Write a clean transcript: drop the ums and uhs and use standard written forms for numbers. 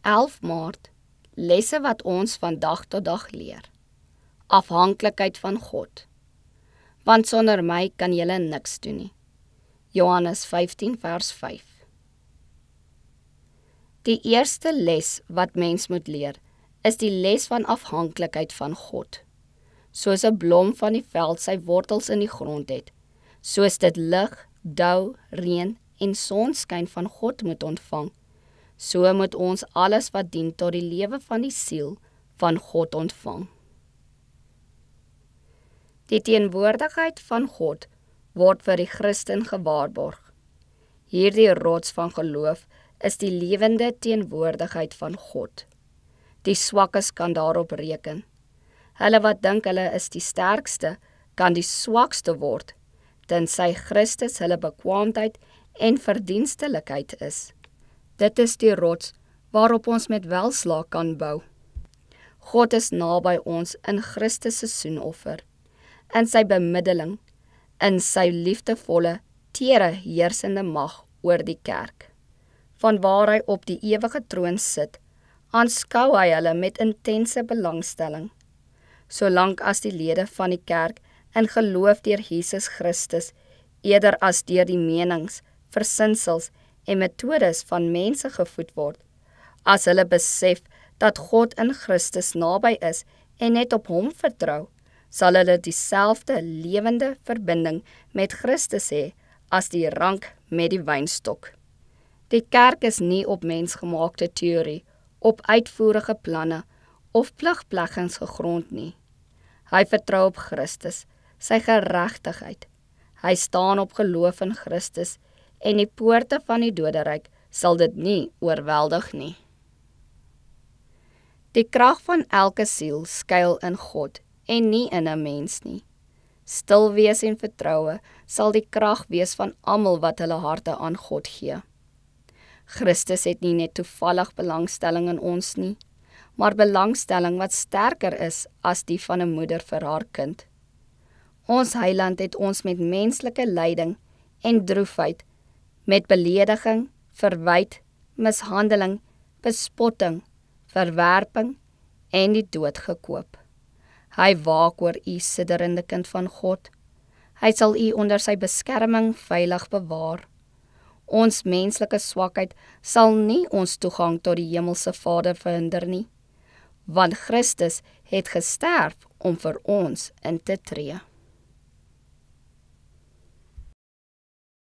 11 Maart, lesse wat ons van dag tot dag leer. Afhanklikheid van God. Want sonder my kan julle niks doen nie. Johannes 15 vers 5. Die eerste les wat mens moet leer, is die les van afhanklikheid van God. Soos 'n blom van die veld sy wortels in die grond het, soos dit lig, dou, reën en sonskyn van God moet ontvang, so moet ons alles wat dien tot die lewe van die siel van God ontvang. Die teenwoordigheid van God word vir die Christen gewaarborg. Hierdie rots van geloof is die lewende teenwoordigheid van God. Die swakkes kan daarop reken. Hulle wat dink hulle is die sterkste, kan die swakste word, tensy Christus hulle bekwaamheid en verdienstelikheid is. Dit is die rots waarop ons met welslaag kan bou. God is naby ons in Christus se soenoffer, in sy bemiddeling, in sy liefdevolle, tere heersende mag oor die kerk. Vanwaar hy op die ewige troon sit, aanskou hy hulle met intense belangstelling. Solank as die lede van die kerk in geloof deur Jesus Christus, eerder as deur die menings, versinsels en metodes van mense gevoed word, as hulle besef dat God in Christus naby is en net op hom vertrou, sal hulle dieselfde lewende verbinding met Christus hê as die rank met die wynstok. Die kerk is nie op mensgemaakte teorie, op uitvoerige planne of pligpleggings gegrond nie. Hy vertrou op Christus, sy geregtigheid. Hy staan op geloof in Christus en die poorte van die doderyk sal dit nie oorweldig nie. Die krag van elke siel skuil in God en nie in 'n mens nie. Stil wees en vertroue sal die krag wees van almal wat hulle harte aan God gee. Christus het nie net toevallig belangstelling in ons nie, maar belangstelling wat sterker is as die van 'n moeder vir haar kind. Ons Heiland het ons met menslike lyding en droefheid, met belediging, verwyt, mishandeling, bespotting, verwerping en die dood gekoop. Hy waak oor u sidderende kind van God. Hy sal u onder sy beskerming veilig bewaar. Ons menslike swakheid sal nie ons toegang tot die hemelse Vader verhinder nie, want Christus het gesterf om vir ons in te tree.